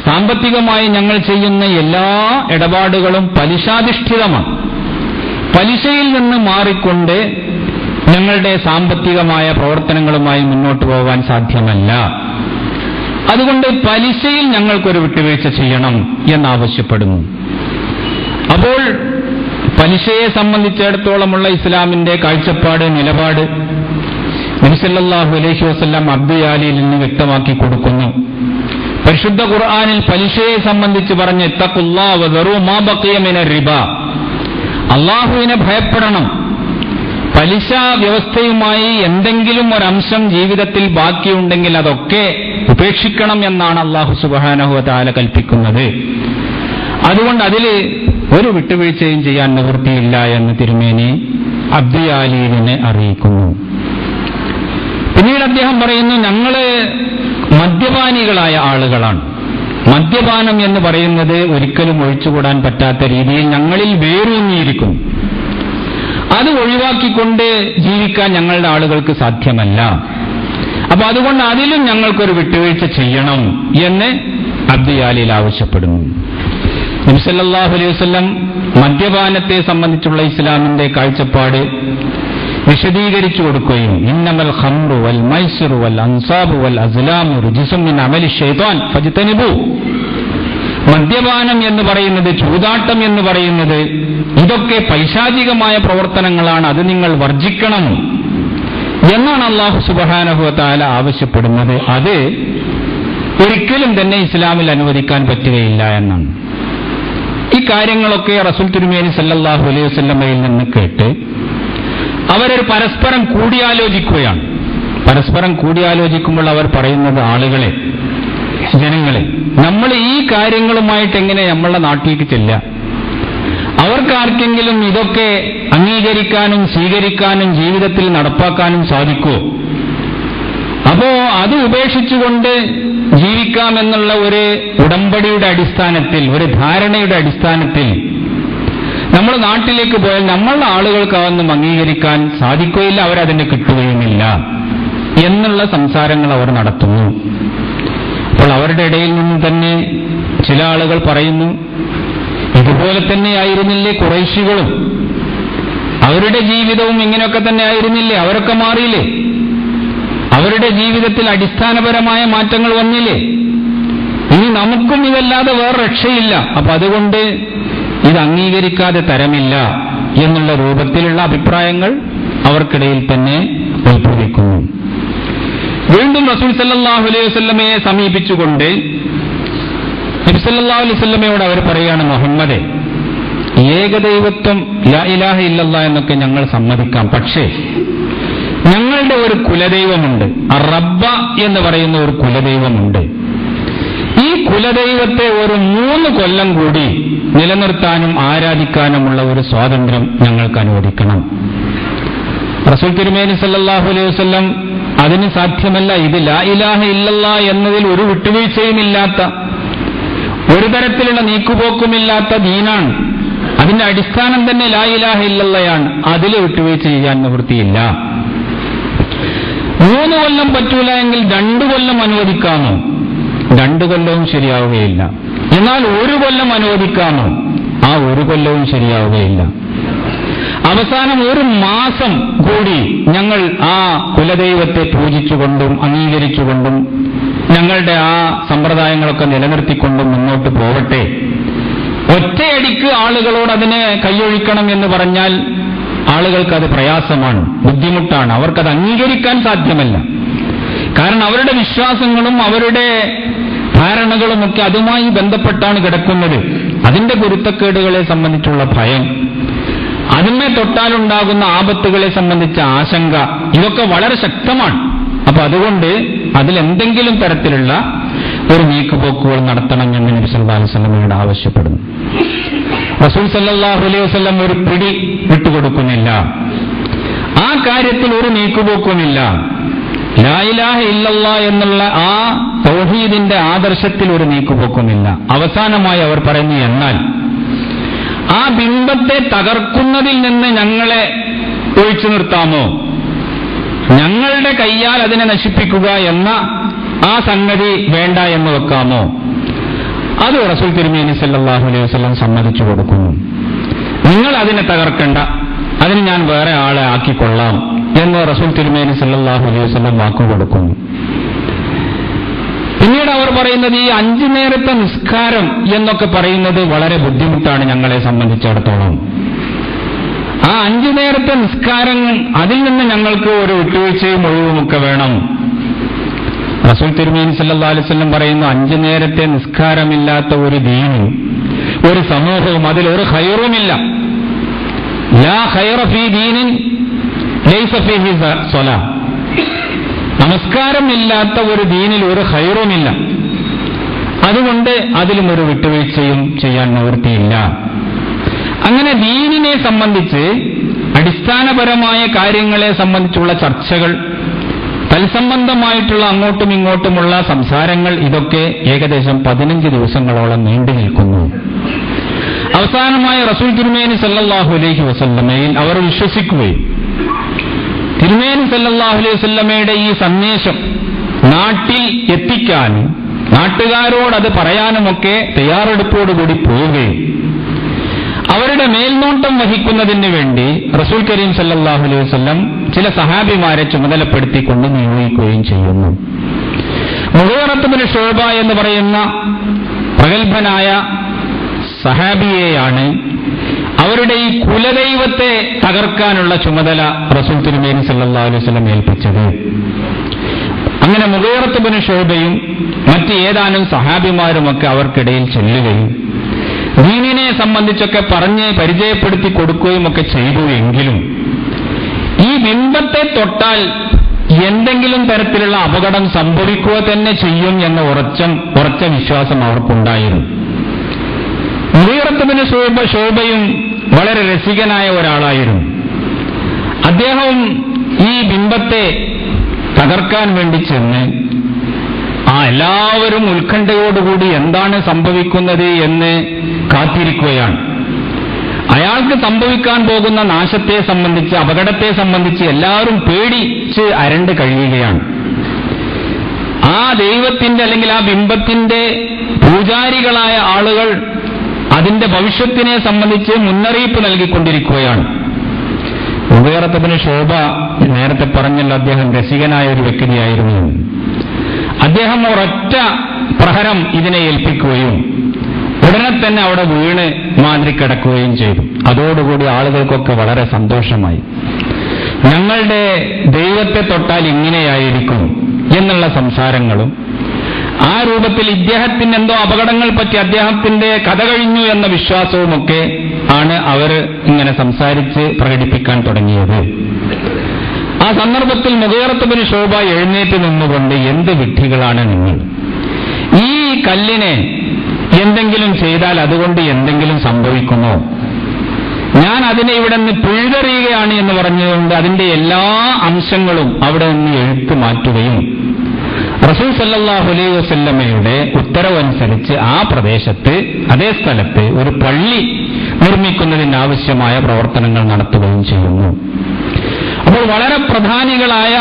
സാമ്പത്തികമായി ഞങ്ങൾ ചെയ്യുന്ന എല്ലാ ഇടപാടുകളും പലിശാധിഷ്ഠിതമാണ്. പലിശയിൽ നിന്ന് മാറിക്കൊണ്ട് ഞങ്ങളുടെ സാമ്പത്തികമായ പ്രവർത്തനങ്ങളുമായി മുന്നോട്ട് പോകാൻ സാധ്യമല്ല. അതുകൊണ്ട് പലിശയിൽ ഞങ്ങൾക്കൊരു വിട്ടുവീഴ്ച ചെയ്യണം എന്നാവശ്യപ്പെടുന്നു. അപ്പോൾ പലിശയെ സംബന്ധിച്ചിടത്തോളമുള്ള ഇസ്ലാമിന്റെ കാഴ്ചപ്പാട്, നിലപാട് നബി സല്ലല്ലാഹു അലൈഹി വസല്ലം അബ്ദിയാലിൽ നിന്ന് വ്യക്തമാക്കി കൊടുക്കുന്നു. പരിശുദ്ധ ഖുർആനിൽ പലിശയെ സംബന്ധിച്ച് പറഞ്ഞ് ഇത്തഖുല്ലാഹ വദറൂ മാ ബഖിയ മിനർ റിബ, അല്ലാഹുവിനെ ഭയപ്പെടണം. പലിശ വ്യവസ്ഥയുമായി എന്തെങ്കിലും ഒരംശം ജീവിതത്തിൽ ബാക്കിയുണ്ടെങ്കിൽ അതൊക്കെ ഉപേക്ഷിക്കണം എന്നാണ് അല്ലാഹു സുബ്ഹാനഹു വ തആല കൽപ്പിക്കുന്നത്. അതുകൊണ്ട് അതിൽ ഒരു വിട്ടുവീഴ്ചയും ചെയ്യാൻ നിവൃത്തിയില്ല എന്ന് തിരുമേനി അബ്ദിയാലിനെ അറിയിക്കുന്നു. പിന്നീട് അദ്ദേഹം പറയുന്നു, ഞങ്ങള് മദ്യപാനികളായ ആളുകളാണ്. മദ്യപാനം എന്ന് പറയുന്നത് ഒരിക്കലും ഒഴിച്ചുകൂടാൻ പറ്റാത്ത രീതിയിൽ ഞങ്ങളിൽ വേരൂന്നിയിരിക്കുന്നു. അത് ഒഴിവാക്കിക്കൊണ്ട് ജീവിക്കാൻ ഞങ്ങളുടെ ആളുകൾക്ക് സാധ്യമല്ല. അപ്പൊ അതുകൊണ്ട് അതിലും ഞങ്ങൾക്കൊരു വിട്ടുവീഴ്ച ചെയ്യണം എന്ന് അബ്ദിയാലിൽ ആവശ്യപ്പെടുന്നു. നബി സല്ലല്ലാഹു അലൈഹി വസല്ലം മദ്യപാനത്തെ സംബന്ധിച്ചുള്ള ഇസ്ലാമിന്റെ കാഴ്ചപ്പാട് വിശദീകരിച്ചു കൊടുക്കുകയും ഇന്നമൽ ഖംറു വൽ മൈസിറു വൽ അൻസാബു വൽ അസ്ലാമു റുജ്സും മിൻ അമലി ശൈത്താൻ ഫജ്തനിബു. മദ്യപാനം എന്ന് പറയുന്നത്, ചൂതാട്ടം എന്ന് പറയുന്നത്, ഇതൊക്കെ പൈശാചികമായ പ്രവർത്തനങ്ങളാണ്, അത് നിങ്ങൾ വർജിക്കണം എന്നാണ് അല്ലാഹു സുബ്ഹാനഹു വ തആല ആവശ്യപ്പെടുന്നത്. അത് ഒരിക്കലും തന്നെ ഇസ്ലാമിൽ അനുവദിക്കാൻ പറ്റുകയില്ല എന്നാണ്. ഈ കാര്യങ്ങളൊക്കെ റസൂൽ തിരുമേനി സല്ലല്ലാഹു അലൈഹി വസല്ലമയിൽ നിന്ന് കേട്ട് അവരൊരു പരസ്പരം കൂടിയാലോചിക്കുകയാണ്. പരസ്പരം കൂടിയാലോചിക്കുമ്പോൾ അവർ പറയുന്നത്, ആളുകളെ, ജനങ്ങളെ, നമ്മൾ ഈ കാര്യങ്ങളുമായിട്ട് എങ്ങനെ നമ്മളുടെ നാട്ടിലേക്ക് ചെല്ലുക? അവർക്കാർക്കെങ്കിലും ഇതൊക്കെ അംഗീകരിക്കാനും സ്വീകരിക്കാനും ജീവിതത്തിൽ നടപ്പാക്കാനും സാധിക്കുമോ? അപ്പോ അത് ഉപേക്ഷിച്ചുകൊണ്ട് ജീവിക്കാമെന്നുള്ള ഒരു ഉടമ്പടിയുടെ അടിസ്ഥാനത്തിൽ, ഒരു ധാരണയുടെ അടിസ്ഥാനത്തിൽ നമ്മൾ നാട്ടിലേക്ക് പോയാൽ നമ്മളുടെ ആളുകൾക്ക് അതൊന്നും അംഗീകരിക്കാൻ സാധിക്കുകയില്ല, അവരതിന് കിട്ടുകയുമില്ല എന്നുള്ള സംസാരങ്ങൾ അവർ നടത്തുന്നു. അപ്പോൾ അപ്പോൾ അവരുടെ ഇടയിൽ നിന്ന് തന്നെ ചില ആളുകൾ പറയുന്നു, ഇതുപോലെ തന്നെയായിരുന്നില്ലേ ഖുറൈശികളും, അവരുടെ ജീവിതവും ഇങ്ങനെയൊക്കെ തന്നെ ആയിരുന്നില്ലേ, അവരൊക്കെ മാറിയില്ലേ, അവരുടെ ജീവിതത്തിൽ അടിസ്ഥാനപരമായ മാറ്റങ്ങൾ വന്നില്ലേ, ഇനി നമുക്കും ഇതല്ലാതെ വേറെ രക്ഷയില്ല, അപ്പൊ അതുകൊണ്ട് ഇത് അംഗീകരിക്കാതെ തരമില്ല എന്നുള്ള രൂപത്തിലുള്ള അഭിപ്രായങ്ങൾ അവർക്കിടയിൽ തന്നെ ഉത്ഭവിക്കുന്നു. വീണ്ടും റസൂൽ സല്ലല്ലാഹു അലൈഹി വസല്ലമയെ സമീപിച്ചുകൊണ്ട് നബി സല്ലല്ലാഹു അലൈഹി വസല്ലമയോട് അവർ പറയാണ്, മുഹമ്മദേ, ഏകദൈവത്വം ലാ ഇലാഹ ഇല്ലല്ലാഹ് എന്നൊക്കെ ഞങ്ങൾ സമ്മതിക്കാം, പക്ഷേ ഞങ്ങളുടെ ഒരു കുലദൈവമുണ്ട്, റബ്ബ എന്ന് പറയുന്ന ഒരു കുലദൈവമുണ്ട്. ഈ കുലദൈവത്തെ ഒരു 3 കൊല്ലം കൂടി നിലനിർത്താനും ആരാധിക്കാനുമുള്ള ഒരു സ്വാതന്ത്ര്യം ഞങ്ങൾക്ക് അനുവദിക്കണം. റസൂൽ തിരുമേനി സല്ലല്ലാഹു അലൈഹി വസല്ലം അതിന് സാധ്യമല്ല, ഇത് ലാ ഇലാഹ ഇല്ലല്ലാഹ് എന്നതിൽ ഒരു വിട്ടുവീഴ്ചയുമില്ലാത്ത, ഒരു തരത്തിലുള്ള നീക്കുപോക്കുമില്ലാത്ത ദീനാണ്, അതിന്റെ അടിസ്ഥാനം തന്നെ ലാ ഇലാഹ ഇല്ലല്ലാഹയാണ്, അതിൽ വിട്ടുവീഴ്ച ചെയ്യാൻ നിവൃത്തിയില്ല. 3 കൊല്ലം പറ്റൂല എങ്കിൽ 2 കൊല്ലം അനുവദിക്കാമോ? 2 കൊല്ലവും ശരിയാവുകയില്ല. എന്നാൽ 1 കൊല്ലം അനുവദിക്കാമോ? ആ 1 കൊല്ലവും ശരിയാവുകയില്ല. അവസാനം 1 മാസം കൂടി ഞങ്ങൾ ആ കുലദൈവത്തെ പൂജിച്ചുകൊണ്ടും അംഗീകരിച്ചുകൊണ്ടും ഞങ്ങളുടെ ആ സമ്പ്രദായങ്ങളൊക്കെ നിലനിർത്തിക്കൊണ്ടും മുന്നോട്ട് പോകട്ടെ. ഒറ്റയടിക്ക് ആളുകളോട് അതിനെ കൈയൊഴിക്കണം എന്ന് പറഞ്ഞാൽ ആളുകൾക്കത് പ്രയാസമാണ്, ബുദ്ധിമുട്ടാണ്, അവർക്കത് അംഗീകരിക്കാൻ സാധ്യമല്ല. കാരണം അവരുടെ വിശ്വാസങ്ങളും അവരുടെ ധാരണകളുമൊക്കെ അതുമായി ബന്ധപ്പെട്ടാണ് കിടക്കുന്നത്. അതിന്റെ പൊരുത്തക്കേടുകളെ സംബന്ധിച്ചുള്ള ഭയം, അതിന്മേ തൊട്ടാലുണ്ടാകുന്ന ആപത്തുകളെ സംബന്ധിച്ച ആശങ്ക, ഇതൊക്കെ വളരെ ശക്തമാണ്. അപ്പൊ അതുകൊണ്ട് അതിലെന്തെങ്കിലും തരത്തിലുള്ള ഒരു നീക്കുപോക്കുകൾ നടത്തണം എന്ന് നബി സല്ലല്ലാഹു അലൈഹി വസല്ലമയോട് ആവശ്യപ്പെടുന്നു. റസൂൽ സല്ലല്ലാഹു അലൈഹി വസല്ലം ഒരു പിടി വിട്ടുകൊടുക്കുന്നില്ല, ആ കാര്യത്തിൽ ഒരു നീക്കുപോക്കുമില്ല. ലാ ഇലാഹ ഇല്ലല്ലാഹ് എന്നുള്ള ആ തൗഹീദിന്റെ ആദർശത്തിൽ ഒരു നീക്കുപോക്കുമില്ല. അവസാനമായി അവർ പറഞ്ഞു, എന്നാൽ ആ ബിംബത്തെ തകർക്കുന്നതിൽ നിന്ന് ഞങ്ങളെ ഒഴിച്ചു നിർത്താമോ? ഞങ്ങളുടെ കയ്യാൽ അതിനെ നശിപ്പിക്കുക എന്ന ആ സംഗതി വേണ്ട എന്ന് വെക്കാമോ? അത് റസൂൽ തിരുമേനി സല്ലല്ലാഹു അലൈഹി വസല്ലം സമ്മതിച്ചു കൊടുക്കുന്നു. നിങ്ങൾ അതിനെ തകർക്കണ്ട, അതിന് ഞാൻ വേറെ ആളെ ആക്കിക്കൊള്ളാം എന്ന് റസൂൽ തിരുമേനി സല്ലല്ലാഹു അലൈഹി വസല്ലം വാക്കുകൊടുക്കുന്നു. പിന്നീട് അവർ പറയുന്നത്, ഈ 5 നേരത്തെ നിസ്കാരം എന്നൊക്കെ പറയുന്നത് വളരെ ബുദ്ധിമുട്ടാണ് ഞങ്ങളെ സംബന്ധിച്ചിടത്തോളം. ആ 5 നേരത്തെ നിസ്കാരം, അതിൽ നിന്ന് ഞങ്ങൾക്ക് ഒരു വിട്ടുവീഴ്ചയും ഒഴിവുമൊക്കെ വേണം. റസൂൽ തിരുമേനി സല്ലല്ലാഹു അലൈഹി വസല്ലം പറയുന്നു, 5 നേരത്തെ നിസ്കാരമില്ലാത്ത ഒരു ദീനും ഒരു സമൂഹവും അതിലൊരു ഖൈറുമില്ല. ലാ ഖൈറ ഫീ ദീനിൻ ലൈസ ഫീഹി സ്വലാ. നമസ്കാരമില്ലാത്ത ഒരു ദീനിൽ ഒരു ഖൈറുമില്ല. അതുകൊണ്ട് അതിലും ഒരു വിട്ടുവീഴ്ചയും ചെയ്യാൻ നിവൃത്തിയില്ല. അങ്ങനെ ദീനിനെ സംബന്ധിച്ച് അടിസ്ഥാനപരമായ കാര്യങ്ങളെ സംബന്ധിച്ചുള്ള ചർച്ചകൾ, തൽസംബന്ധമായിട്ടുള്ള അങ്ങോട്ടും ഇങ്ങോട്ടുമുള്ള സംസാരങ്ങൾ, ഇതൊക്കെ ഏകദേശം 15 ദിവസങ്ങളോളം നീണ്ടു നിൽക്കുന്നു. അവസാനമായി റസൂൽ തിരുമേനി സല്ലല്ലാഹു അലൈഹി വസല്ലമയിൽ അവർ വിശ്വസിക്കുകയും തിരുമേനി സല്ലല്ലാഹു അലൈഹി വസല്ലമയുടെ ഈ സന്ദേശം നാട്ടിൽ എത്തിക്കാനും നാട്ടുകാരോടത് പറയാനുമൊക്കെ തയ്യാറെടുപ്പോടുകൂടി പോവുകയും അവരുടെ മേൽനോട്ടം വഹിക്കുന്നതിന് വേണ്ടി റസൂൽ കരീം സല്ലല്ലാഹു അലൈഹി വസല്ലം ചില സഹാബിമാരെ ചുമതലപ്പെടുത്തിക്കൊണ്ട് നിയോഗിക്കുകയും ചെയ്യുന്നു. മുഗീറത്ത് ബിൻ ശുഅബ എന്ന് പറയുന്ന പ്രഗത്ഭനായ സഹാബിയെയാണ് അവരുടെ ഈ കുലദൈവത്തെ തകർക്കാനുള്ള ചുമതല റസൂൽ തിരുമേനി സല്ലല്ലാഹു അലൈഹി വസല്ലം ഏൽപ്പിച്ചത്. അങ്ങനെ മുഗീറത്ത് ബിൻ ശുഅബയും മറ്റ് ഏതാനും സഹാബിമാരുമൊക്കെ അവർക്കിടയിൽ ചെല്ലുകയും ദീനിനെ സംബന്ധിച്ചൊക്കെ പറഞ്ഞ് പരിചയപ്പെടുത്തി കൊടുക്കുകയും ഒക്കെ ചെയ്തു. എങ്കിലും ഈ ബിംബത്തെ തൊട്ടാൽ എന്തെങ്കിലും തരത്തിലുള്ള അപകടം സംഭവിക്കുക തന്നെ ചെയ്യും എന്ന ഉറച്ച വിശ്വാസം അവർക്കുണ്ടായിരുന്നു. മുഗീറത്ത് ബിൻ ശുഅബയും വളരെ രസികനായ ഒരാളായിരുന്നു. അദ്ദേഹം ഈ ബിംബത്തെ തകർക്കാൻ വേണ്ടി ചെന്ന് എല്ലാവരും ഉത്കണ്ഠയോടുകൂടി എന്താണ് സംഭവിക്കുന്നത് എന്ന് കാത്തിരിക്കുകയാണ്. അയാൾക്ക് സംഭവിക്കാൻ പോകുന്ന നാശത്തെ സംബന്ധിച്ച്, അപകടത്തെ സംബന്ധിച്ച് എല്ലാവരും പേടിച്ച് അരണ്ട് കഴിയുകയാണ്. ആ ദൈവത്തിന്റെ അല്ലെങ്കിൽ ആ ബിംബത്തിന്റെ പൂജാരികളായ ആളുകൾ അതിന്റെ ഭവിഷ്യത്തിനെ സംബന്ധിച്ച് മുന്നറിയിപ്പ് നൽകിക്കൊണ്ടിരിക്കുകയാണ്. മുഗീറത്ത് ഇബ്നു ശുഅബ നേരത്തെ പറഞ്ഞല്ലോ, അദ്ദേഹം രസികനായ ഒരു വ്യക്തിയായിരുന്നു. അദ്ദേഹം ഒരൊറ്റ പ്രഹരം ഇതിനെ ഏൽപ്പിക്കുകയും ഉടനെ തന്നെ അവിടെ വീണ് മാതിരി കിടക്കുകയും ചെയ്തു. അതോടുകൂടി ആളുകൾക്കൊക്കെ വളരെ സന്തോഷമായി. ഞങ്ങളുടെ ദൈവത്തെ തൊട്ടാൽ ഇങ്ങനെയായിരിക്കും എന്നുള്ള സംസാരങ്ങളും ആ രൂപത്തിൽ ഇദ്ദേഹത്തിന് എന്തോ അപകടങ്ങൾ പറ്റി അദ്ദേഹത്തിന്റെ കഥ കഴിഞ്ഞു എന്ന വിശ്വാസവുമൊക്കെ ആണ് അവർ ഇങ്ങനെ സംസാരിച്ച് പ്രകടിപ്പിക്കാൻ തുടങ്ങിയത്. ആ സന്ദർഭത്തിൽ മുഗീറത്ത് ഇബ്നു ശുഅബ എഴുന്നേറ്റ് നിന്നുകൊണ്ട്, എന്ത് വിഡ്ഢികളാണ് നിങ്ങൾ, ഈ കല്ലിനെ എന്തെങ്കിലും ചെയ്താൽ അതുകൊണ്ട് എന്തെങ്കിലും സംഭവിക്കുമോ? ഞാൻ അതിനെ ഇവിടെ നിന്ന് പിഴുതെറിയുകയാണ് എന്ന് പറഞ്ഞുകൊണ്ട് അതിന്റെ എല്ലാ അംശങ്ങളും അവിടെ നിന്ന് എടുത്തു മാറ്റുകയും റസൂൽ സല്ലല്ലാഹു അലൈഹി വസല്ലമയുടെ ഉത്തരവനുസരിച്ച് ആ പ്രദേശത്ത് അതേ സ്ഥലത്ത് ഒരു പള്ളി നിർമ്മിക്കുന്നതിനാവശ്യമായ പ്രവർത്തനങ്ങൾ നടത്തുകയും ചെയ്യുന്നു. അപ്പോൾ വളരെ പ്രധാനികളായ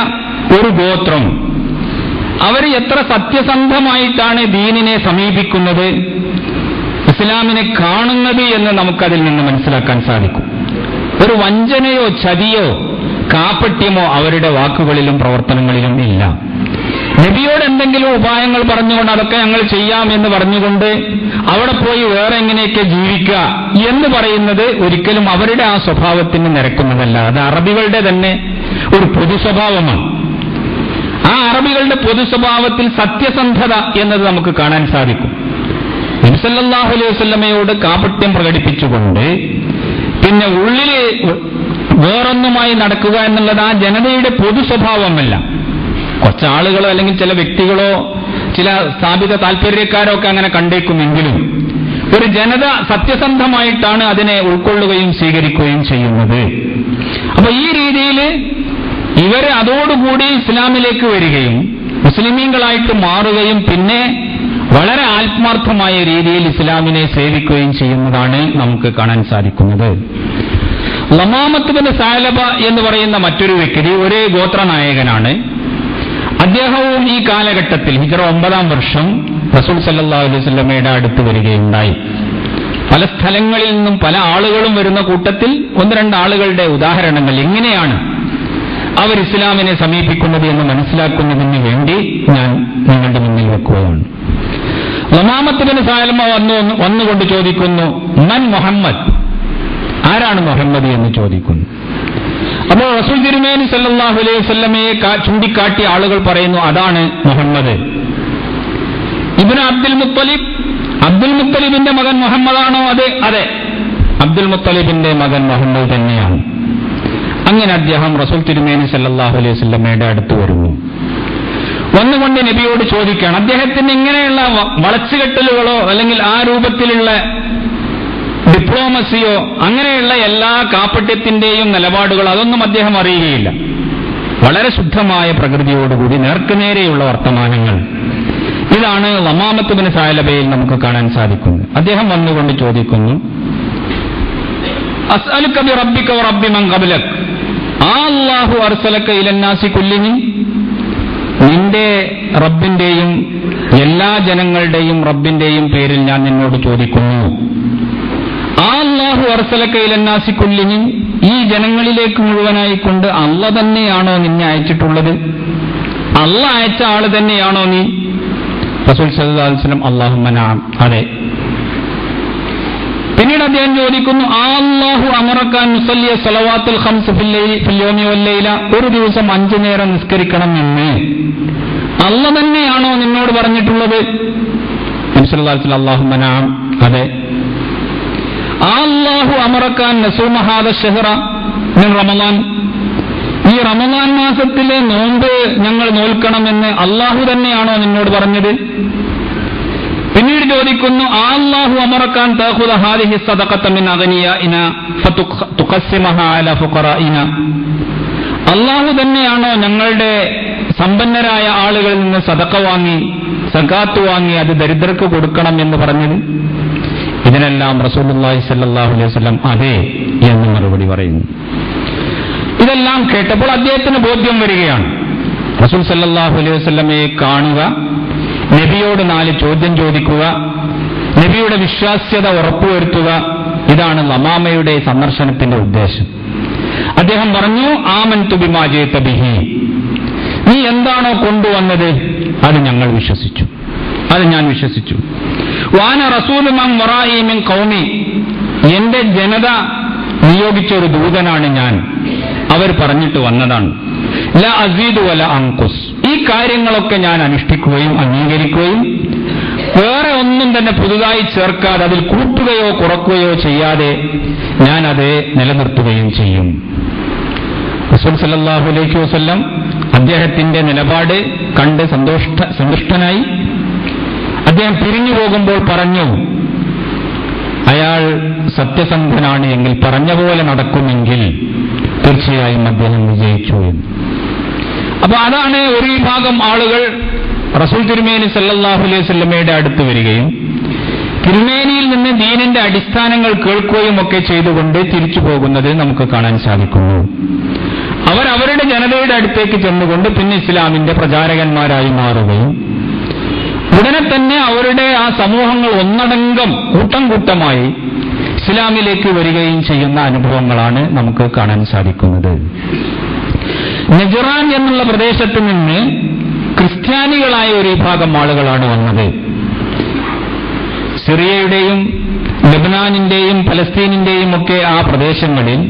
ഒരു ഗോത്രം, അവർ എത്ര സത്യസന്ധമായിട്ടാണ് ദീനിനെ സമീപിക്കുന്നത്, ഇസ്ലാമിനെ കാണുന്നത് എന്ന് നമുക്കതിൽ നിന്ന് മനസ്സിലാക്കാൻ സാധിക്കും. ഒരു വഞ്ചനയോ ചതിയോ കാപട്യമോ അവരുടെ വാക്കുകളിലും പ്രവർത്തനങ്ങളിലും ഇല്ല. നബിയോട് എന്തെങ്കിലും ഉപായങ്ങൾ പറഞ്ഞുകൊണ്ട് അതൊക്കെ ഞങ്ങൾ ചെയ്യാം എന്ന് പറഞ്ഞുകൊണ്ട് അവിടെ പോയി വേറെ എങ്ങനെയൊക്കെ ജീവിക്കുക എന്ന് പറയുന്നത് ഒരിക്കലും അവരുടെ ആ സ്വഭാവത്തിന് നിരക്കുന്നതല്ല. അത് അറബികളുടെ തന്നെ ഒരു പൊതു സ്വഭാവമാണ്. ആ അറബികളുടെ പൊതു സ്വഭാവത്തിൽ സത്യസന്ധത എന്നത് നമുക്ക് കാണാൻ സാധിക്കും. നബി സല്ലല്ലാഹു അലൈഹി വസല്ലമയോട് കാപട്യം പ്രകടിപ്പിച്ചുകൊണ്ട് പിന്നെ ഉള്ളില് വേറൊന്നുമായി നടക്കുക എന്നുള്ളത് ആ ജനതയുടെ പൊതു സ്വഭാവമല്ല. കുറച്ചാളുകളോ അല്ലെങ്കിൽ ചില വ്യക്തികളോ ചില സ്ഥാപിത താല്പര്യക്കാരോ ഒക്കെ അങ്ങനെ കണ്ടേക്കുമെങ്കിലും ഒരു ജനത സത്യസന്ധമായിട്ടാണ് അതിനെ ഉൾക്കൊള്ളുകയും സ്വീകരിക്കുകയും ചെയ്യുന്നത്. അപ്പൊ ഈ രീതിയിൽ ഇവർ അതോടുകൂടി ഇസ്ലാമിലേക്ക് വരികയും മുസ്ലിമീങ്ങളായിട്ട് മാറുകയും പിന്നെ വളരെ ആത്മാർത്ഥമായ രീതിയിൽ ഇസ്ലാമിനെ സേവിക്കുകയും ചെയ്യുന്നതാണ് നമുക്ക് കാണാൻ സാധിക്കുന്നത്. ലമാമത്ത് ബിൻ സഅലബ എന്ന് പറയുന്ന മറ്റൊരു വ്യക്തി ഒരു ഗോത്രനായകനാണ്. അദ്ദേഹവും ഈ കാലഘട്ടത്തിൽ ഹിജ്റ 9-ാം വർഷം റസൂൽ സല്ലല്ലാഹു അലൈഹി വസല്ലമയുടെ അടുത്ത് വരികയുണ്ടായി. പല സ്ഥലങ്ങളിൽ നിന്നും പല ആളുകളും വരുന്ന കൂട്ടത്തിൽ ഒന്ന് രണ്ട് ആളുകളുടെ ഉദാഹരണങ്ങൾ എങ്ങനെയാണ് അവർ ഇസ്ലാമിനെ സമീപിക്കുന്നത് എന്ന് മനസ്സിലാക്കുന്നതിന് വേണ്ടി ഞാൻ നിങ്ങളുടെ മുന്നിൽ വെക്കുകയാണ്. ലമാമത്ത് ബിൻ സഅലബ വന്നുകൊണ്ട് ചോദിക്കുന്നു, മൻ മുഹമ്മദ്, ആരാണ് മുഹമ്മദ് എന്ന് ചോദിക്കുന്നു. അപ്പോൾ റസൂൽ തിരുമേനി സല്ലല്ലാഹു അലൈഹി വസല്ലമയെ ചൂണ്ടിക്കാട്ടി ആളുകൾ പറയുന്നു, അതാണ് മുഹമ്മദ്. ഇബ്നു അബ്ദുൽ മുത്തലിബിന്റെ മകൻ മുഹമ്മദാണോ? അതെ, അബ്ദുൽ മുത്തലിബിന്റെ മകൻ മുഹമ്മദ് തന്നെയാണ്. അങ്ങനെ അദ്ദേഹം റസൂൽ തിരുമേനി സല്ലല്ലാഹു അലൈഹി വസല്ലമയുടെ അടുത്ത് വരുന്നു. വന്നുകൊണ്ട് നബിയോട് ചോദിക്കുകയാണ്. അദ്ദേഹത്തിന് ഇങ്ങനെയുള്ള വളച്ചുകെട്ടലുകളോ അല്ലെങ്കിൽ ആ രൂപത്തിലുള്ള ഡിപ്ലോമസിയോ അങ്ങനെയുള്ള എല്ലാ കാപട്യത്തിന്റെയും നിലപാടുകളോ അതൊന്നും അദ്ദേഹം അറിയുകയില്ല. വളരെ ശുദ്ധമായ പ്രകൃതിയോടുകൂടി നേർക്കുനേരെയുള്ള വർത്തമാനങ്ങൾ, ഇതാണ് ലമാമത്ത് ബിൻ സഅലബയിൽ നമുക്ക് കാണാൻ സാധിക്കുന്നത്. അദ്ദേഹം വന്നുകൊണ്ട് ചോദിക്കുന്നു, അസ്അലുക ബി റബ്ബിക വ റബ്ബി മൻ ഖബലക് അല്ലാഹു അർസലക ഇലന്നാസി കുല്ലിഹിം, നിന്റെ റബ്ബിന്റെയും എല്ലാ ജനങ്ങളുടെയും റബ്ബിന്റെയും പേരിൽ ഞാൻ നിന്നോട് ചോദിക്കുന്നു, അല്ലാഹു അർസലക ഇലന്നാസി കുല്ലിഹിം, ഈ ജനങ്ങളിലേക്ക് മുഴുവനായിക്കൊണ്ട് അല്ല തന്നെയാണോ നിന്നെ അയച്ചിട്ടുള്ളത്? അല്ല അയച്ച ആള് തന്നെയാണോ നീ? റസൂൽ സല്ലല്ലാഹു അലൈഹി വസല്ലം അല്ലാഹുമ്മ നഅം, അതെ. പിന്നീട് അദ്ദേഹം ചോദിക്കുന്നു, അല്ലാഹു അമറക്കാൻ മുസല്ലിയ സ്വലവാത്തുൽ ഖംസ് ഫിൽ യൗമി വൽ ലൈല, ഒരു ദിവസം 5 നേരം നിസ്കരിക്കണം എന്ന് അല്ല തന്നെയാണോ നിന്നോട് പറഞ്ഞിട്ടുള്ളത്? നബി സല്ലല്ലാഹു അലൈഹി വസല്ലം അല്ലാഹുമ്മ നഅം, അതെ. അല്ലാഹു അമറക്കാൻ നസൂമ ഹാദ ശഹറ മിൻ റമളാൻ, ഈ റമളാൻ മാസത്തിലെ നോമ്പ് ഞങ്ങൾ നോൽക്കണമെന്ന് അല്ലാഹു തന്നെയാണോ നിന്നോട് പറഞ്ഞത്? പിന്നീട് ചോദിക്കുന്നു, അല്ലാഹു അമറക്കാൻ തഖുദ ഹാദിഹി സദഖത മിൻ അഗ്നിയാഇന ഫതുഖസ്സിമഹാ അലാ ഫുഖറാഇന, അല്ലാഹു തന്നെയാണോ ഞങ്ങളുടെ സമ്പന്നരായ ആളുകളിൽ നിന്ന് സദഖ വാങ്ങി സകാത്ത് വാങ്ങി അത് ദരിദ്രർക്ക് കൊടുക്കണം എന്ന് പറഞ്ഞത്? ഇതിനെല്ലാം റസൂലുള്ളാഹി സ്വല്ലല്ലാഹു അലൈഹി വസല്ലം അതെ എന്ന് മറുപടി പറയുന്നു. ഇതെല്ലാം കേട്ടപ്പോൾ അദ്ദേഹത്തിന് ബോധ്യം വരികയാണ്, റസൂൽ സല്ലല്ലാഹു അലൈഹി വസല്ലമയെ കാണുക, നബിയോട് 4 ചോദ്യം ചോദിക്കുക, നബിയുടെ വിശ്വാസ്യത ഉറപ്പുവരുത്തുക. ഇതാണ് ലമാമയുടെ സന്ദർശനത്തിന്റെ ഉദ്ദേശം. അദ്ദേഹം പറഞ്ഞു, ആമൻതു ബിമാ ജിഅത ബിഹി, നീ എന്താണോ കൊണ്ടുവന്നത് അത് ഞങ്ങൾ വിശ്വസിച്ചു, അത് ഞാൻ വിശ്വസിച്ചു. വാന റസൂലു മൻ വറാഇ മിൻ ഖൗമി, എന്റെ ജനത നിയോഗിച്ച ഒരു ദൂതനാണ് ഞാൻ, അവർ പറഞ്ഞിട്ട് വന്നതാണ്. ലാ അസീദു വല അൻഖുസ്, ഈ കാര്യങ്ങളൊക്കെ ഞാൻ അനുഷ്ഠിക്കുകയും അംഗീകരിക്കുകയും വേറെ ഒന്നും തന്നെ പുതുതായി ചേർക്കാതെ അതിൽ കൂട്ടുകയോ കുറക്കുകയോ ചെയ്യാതെ ഞാൻ അത് നിലനിർത്തുകയും ചെയ്യും. റസൂൽ സല്ലല്ലാഹു അലൈഹി വസല്ലം അദ്ദേഹത്തിന്റെ നിലപാട് കണ്ട് സന്തുഷ്ടനായി. അദ്ദേഹം പിരിഞ്ഞു പോകുമ്പോൾ പറഞ്ഞു, അയാൾ സത്യസന്ധനാണ് എങ്കിൽ, പറഞ്ഞ പോലെ നടക്കുമെങ്കിൽ തീർച്ചയായും അദ്ദേഹം വിജയിച്ചു എന്ന്. അപ്പൊ അതാണ് ഒരു വിഭാഗം ആളുകൾ റസൂൽ തിരുമേനി സല്ലല്ലാഹു അലൈഹി വസല്ലമയുടെ അടുത്ത് വരികയും തിരുമേനിയിൽ നിന്ന് ദീനിന്റെ അടിസ്ഥാനങ്ങൾ കേൾക്കുകയും ഒക്കെ ചെയ്തുകൊണ്ട് തിരിച്ചു പോകുന്നത് നമുക്ക് കാണാൻ സാധിക്കുന്നു. അവരുടെ ജനതയുടെ അടുത്തേക്ക് ചെന്നുകൊണ്ട് പിന്നെ ഇസ്ലാമിന്റെ പ്രചാരകന്മാരായി മാറുകയും ഉടനെ തന്നെ അവരുടെ ആ സമൂഹങ്ങൾ ഒന്നടങ്കം കൂട്ടം കൂട്ടമായി ഇസ്ലാമിലേക്ക് വരികയും ചെയ്യുന്ന അനുഭവങ്ങളാണ് നമുക്ക് കാണാൻ സാധിക്കുന്നത്. നജ്റാൻ എന്നുള്ള പ്രദേശത്ത് നിന്ന് ക്രിസ്ത്യാനികളായ ഒരു വിഭാഗം ആളുകളാണ് വന്നത്. സിറിയയുടെയും ലബനാനിന്റെയും പലസ്തീനിന്റെയും ഒക്കെ ആ പ്രദേശങ്ങളിൽ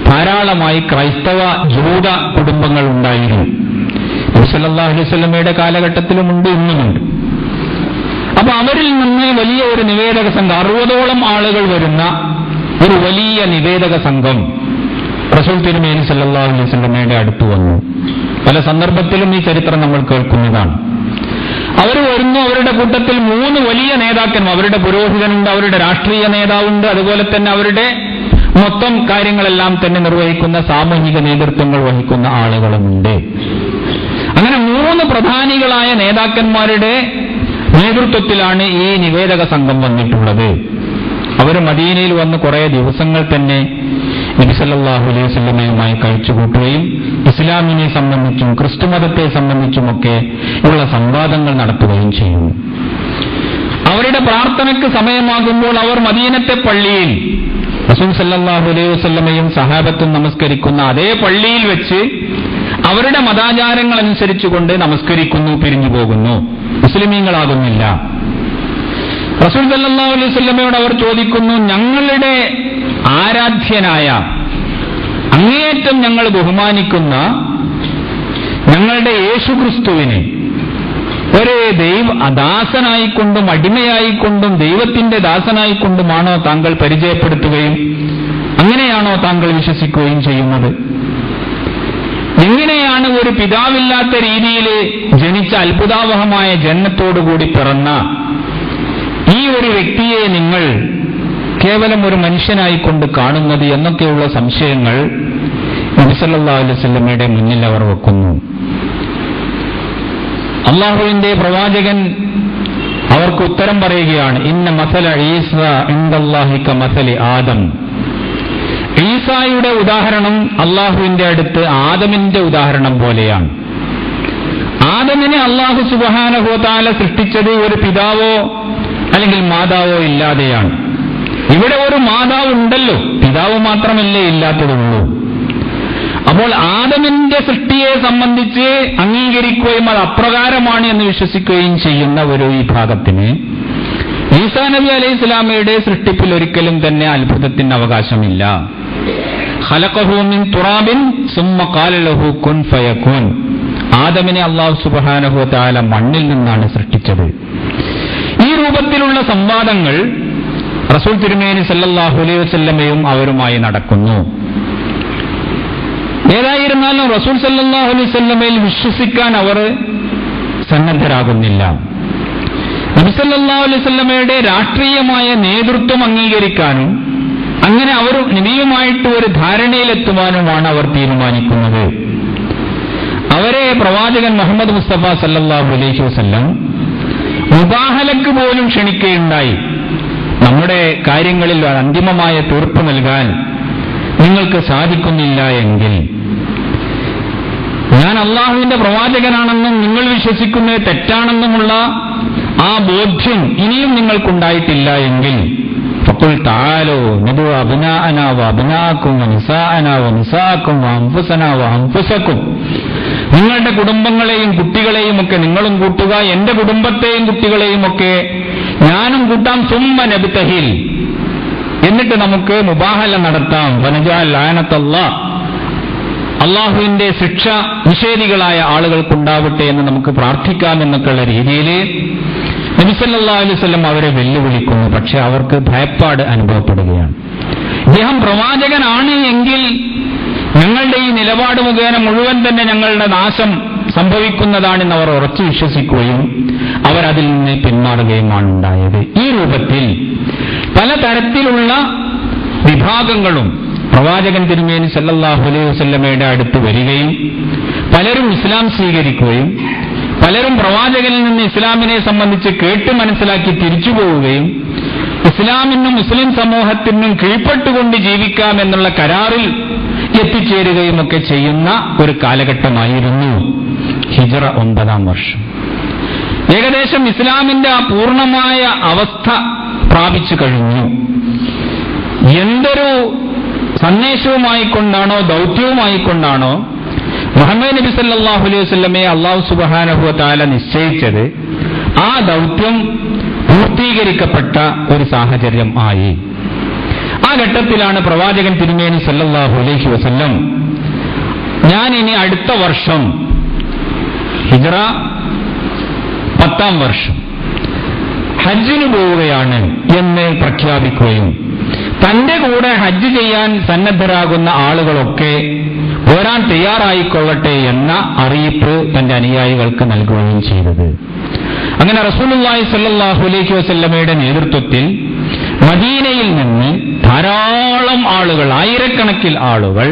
ധാരാളമായി ക്രൈസ്തവ ജൂത കുടുംബങ്ങൾ ഉണ്ടായിരുന്നു. നബി സല്ലല്ലാഹു അലൈഹി വസല്ലമയുടെ കാലഘട്ടത്തിലുമുണ്ട്, ഇന്നുമുണ്ട്. അപ്പൊ അവരിൽ നിന്ന് വലിയ ഒരു നിവേദക സംഘം, 60ഓളം ആളുകൾ വരുന്ന ഒരു വലിയ നിവേദക സംഘം റസൂൽ തിരുമേനി സല്ലല്ലാഹു അലൈഹി വസല്ലമയുടെ അടുത്ത് വന്നു. പല സന്ദർഭത്തിലും ഈ ചരിത്രം നമ്മൾ കേൾക്കുന്നതാണ്. അവർ വരുന്നു, അവരുടെ കൂട്ടത്തിൽ 3 വലിയ നേതാക്കന്മാർ, അവരുടെ പുരോഹിതനുണ്ട്, അവരുടെ രാഷ്ട്രീയ നേതാവുണ്ട്, അതുപോലെ തന്നെ അവരുടെ മൊത്തം കാര്യങ്ങളെല്ലാം തന്നെ നിർവഹിക്കുന്ന സാമൂഹിക നേതൃത്വങ്ങൾ വഹിക്കുന്ന ആളുകളുമുണ്ട്. അങ്ങനെ 3 പ്രധാനികളായ നേതാക്കന്മാരുടെ നേതൃത്വത്തിലാണ് ഈ നിവേദക സംഘം വന്നിട്ടുള്ളത്. അവർ മദീനയിൽ വന്ന് കുറേ ദിവസങ്ങൾ തന്നെ നബി സല്ലല്ലാഹു അലൈഹി വസല്ലമയുമായി കഴിച്ചുകൂട്ടുകയും ഇസ്ലാമിനെ സംബന്ധിച്ചും ക്രിസ്തുമതത്തെ സംബന്ധിച്ചുമൊക്കെ ഉള്ള സംവാദങ്ങൾ നടത്തുകയും ചെയ്യുന്നു. അവരുടെ പ്രാർത്ഥനയ്ക്ക് സമയമാകുമ്പോൾ അവർ മദീനത്തെ പള്ളിയിൽ റസൂൽ സല്ലല്ലാഹു അലൈഹി വസല്ലമയും സഹാബത്തും നമസ്കരിക്കുന്ന അതേ പള്ളിയിൽ വെച്ച് അവരുടെ മതാചാരങ്ങൾ അനുസരിച്ചുകൊണ്ട് നമസ്കരിക്കുന്നു, പിരിഞ്ഞു പോകുന്നു, മുസ്ലിമീങ്ങളാകുന്നില്ല. റസൂൽ സല്ലല്ലാഹു അലൈഹി വസല്ലമയോട് അവർ ചോദിക്കുന്നു, ഞങ്ങളുടെ ആരാധ്യനായ, അങ്ങേയറ്റം ഞങ്ങൾ ബഹുമാനിക്കുന്ന ഞങ്ങളുടെ യേശുക്രിസ്തുവിനെ ഒരു ദാസനായിക്കൊണ്ടും അടിമയായിക്കൊണ്ടും ദൈവത്തിന്റെ ദാസനായിക്കൊണ്ടുമാണോ താങ്കൾ പരിചയപ്പെടുത്തുകയും അങ്ങനെയാണോ താങ്കൾ വിശ്വസിക്കുകയും ചെയ്യുന്നത്? എങ്ങനെയാണ് ഒരു പിതാവില്ലാത്ത രീതിയിൽ ജനിച്ച അത്ഭുതാവഹമായ ജന്മത്തോടുകൂടി പിറന്ന ഈ ഒരു വ്യക്തിയെ നിങ്ങൾ കേവലം ഒരു മനുഷ്യനായിക്കൊണ്ട് കാണുന്നത് എന്നൊക്കെയുള്ള സംശയങ്ങൾ നബി സല്ലല്ലാഹു അലൈഹി വസല്ലമയുടെ മുന്നിൽ അവർ വെക്കുന്നു. അല്ലാഹുവിന്റെ പ്രവാചകൻ അവർക്ക് ഉത്തരം പറയുകയാണ്, ഇന്ന മസല ഈസ ഇൻദല്ലാഹി കമസലി ആദം. ഈസായുടെ ഉദാഹരണം അല്ലാഹുവിന്റെ അടുത്ത് ആദമിന്റെ ഉദാഹരണം പോലെയാണ്. ആദമിനെ അല്ലാഹു സുബ്ഹാനഹു വ തആല സൃഷ്ടിച്ചത് ഒരു പിതാവോ അല്ലെങ്കിൽ മാതാവോ ഇല്ലാതെയാണ്. ഇവിടെ ഒരു മാതാവ് ഉണ്ടല്ലോ, പിതാവ് മാത്രമല്ലേ ഇല്ലാത്തതുള്ളൂ. അപ്പോൾ ആദമിന്റെ സൃഷ്ടിയെ സംബന്ധിച്ച് അംഗീകരിക്കുകയും അത് അപ്രകാരമാണ് എന്ന് വിശ്വസിക്കുകയും ചെയ്യുന്ന ഒരു വിഭാഗത്തിന് ഈസാ നബി അലൈഹി ഇസ്ലാമയുടെ സൃഷ്ടിപ്പിൽ ഒരിക്കലും തന്നെ അത്ഭുതത്തിന് അവകാശമില്ല. ഖലഖഹു മിൻ തുറാബിൻ സുമ്മ ഖാല ലഹു കുൻ ഫയകുൻ. ആദമിനെ അല്ലാഹു സുബ്ഹാനഹു വ തആല മണ്ണിൽ നിന്നാണ് സൃഷ്ടിച്ചത്. ഈ രൂപത്തിലുള്ള സംവാദങ്ങൾ റസൂൽ തിരുമേനി സല്ലല്ലാഹു അലൈഹി വസല്ലമയും അവരുമായി നടക്കുന്നു. ഏതായിരുന്നാലും റസൂൽ സല്ലല്ലാഹു അലൈഹി വസല്ലമയിൽ വിശ്വസിക്കാൻ അവർ സന്നദ്ധരാകുന്നില്ല. നബി സല്ലല്ലാഹു അലൈഹി വസല്ലമയുടെ രാഷ്ട്രീയമായ നേതൃത്വം അംഗീകരിക്കാനും അങ്ങനെ അവർ നബിയുമായിട്ട് ഒരു ധാരണയിലെത്തുവാനുമാണ് അവർ തീരുമാനിക്കുന്നത്. അവരെ പ്രവാചകൻ മുഹമ്മദ് മുസ്തഫ സല്ലല്ലാഹു അലൈഹി വസല്ലം മുബാഹലക്ക് പോലും ക്ഷണിക്കുകയുണ്ടായി. നമ്മുടെ കാര്യങ്ങളിൽ അന്തിമമായ തീർപ്പ് നൽകാൻ നിങ്ങൾക്ക് സാധിക്കുന്നില്ല എങ്കിൽ ഞാൻ അള്ളാഹുവിന്റെ പ്രവാചകനാണെന്നും നിങ്ങൾ വിശ്വസിക്കുന്നത് തെറ്റാണെന്നുമുള്ള ആ ബോധ്യം ഇനിയും നിങ്ങൾക്കുണ്ടായിട്ടില്ല എങ്കിൽ ഫഖുൽ തആലൂ നദു അബ്നാഅനാ വഅബ്നാഅക്കും വനിസാഅനാ വനിസാഅക്കും വഅൻഫുസനാ വഅൻഫുസക്കും, നിങ്ങളുടെ കുടുംബങ്ങളെയും കുട്ടികളെയും ഒക്കെ നിങ്ങളും കൂട്ടുക, എന്റെ കുടുംബത്തെയും കുട്ടികളെയും ഒക്കെ ഞാനും കൂട്ടാം. സുമ്മ നബ്തഹിൽ, എന്നിട്ട് നമുക്ക് മുബാഹല നടത്താം. വനജഅൽ ലഅനത്തല്ലാഹ്, അള്ളാഹുവിന്റെ ശിക്ഷ നിഷേധികളായ ആളുകൾക്കുണ്ടാവട്ടെ എന്ന് നമുക്ക് പ്രാർത്ഥിക്കാം എന്നൊക്കെയുള്ള രീതിയിൽ നബി സല്ലല്ലാഹു അലൈഹി വസല്ലം അവരെ വെല്ലുവിളിക്കുന്നു. പക്ഷെ അവർക്ക് ഭയപ്പാട് അനുഭവപ്പെടുകയാണ്. ഇദ്ദേഹം പ്രവാചകനാണ് എങ്കിൽ ഞങ്ങളുടെ ഈ നിലപാട് മുഖേന മുഴുവൻ തന്നെ ഞങ്ങളുടെ നാശം സംഭവിക്കുന്നതാണെന്ന് അവർ ഉറച്ചു വിശ്വസിക്കുകയും അവരതിൽ നിന്ന് പിന്മാറുകയുമാണ് ഉണ്ടായത്. ഈ രൂപത്തിൽ പലതരത്തിലുള്ള വിഭാഗങ്ങളും പ്രവാചകൻ തിരുമേനി സല്ലല്ലാഹു അലൈഹി വസല്ലമയുടെ അടുത്ത് വരികയും പലരും ഇസ്ലാം സ്വീകരിക്കുകയും പലരും പ്രവാചകനിൽ നിന്ന് ഇസ്ലാമിനെ സംബന്ധിച്ച് കേട്ട് മനസ്സിലാക്കി തിരിച്ചു പോവുകയും ഇസ്ലാമിനും മുസ്ലിം സമൂഹത്തിനും കീഴ്പ്പെട്ടുകൊണ്ട് ജീവിക്കാം എന്നുള്ള കരാറിൽ എത്തിച്ചേരുകയും ഒക്കെ ചെയ്യുന്ന ഒരു കാലഘട്ടമായിരുന്നു ഹിജ്റ 9-ാം വർഷം. ഏകദേശം ഇസ്ലാമിന്റെ ആ പൂർണ്ണമായ അവസ്ഥ പ്രാപിച്ചു കഴിഞ്ഞു. എന്തൊരു സന്ദേശവുമായിക്കൊണ്ടാണോ ദൗത്യവുമായിക്കൊണ്ടാണോ മുഹമ്മദ് നബി സല്ലല്ലാഹു അലൈഹി വസല്ലമയെ അല്ലാഹു സുബ്ഹാനഹു വ തആല നിശ്ചയിച്ചത്, ആ ദൗത്യം പൂർത്തീകരിക്കപ്പെട്ട ഒരു സാഹചര്യം ആയി. ആ ഘട്ടത്തിലാണ് പ്രവാചകൻ തിരുമേനി സല്ലല്ലാഹു അലൈഹി വസല്ലം ഞാൻ ഇനി അടുത്ത വർഷം ഹിജ്റ 10-ാം വർഷം ഹജ്ജിന് പോവുകയാണ് എന്ന് പ്രഖ്യാപിക്കുകയും തന്റെ കൂടെ ഹജ്ജ് ചെയ്യാൻ സന്നദ്ധരാകുന്ന ആളുകളൊക്കെ പോരാൻ തയ്യാറായിക്കൊള്ളട്ടെ എന്ന അറിയിപ്പ് തന്റെ അനുയായികൾക്ക് നൽകുകയും ചെയ്തത്. അങ്ങനെ റസൂലുള്ളാഹി സ്വല്ലല്ലാഹു അലൈഹി വസല്ലമയുടെ നേതൃത്വത്തിൽ മദീനയിൽ നിന്ന് ധാരാളം ആളുകൾ, ആയിരക്കണക്കിൽ ആളുകൾ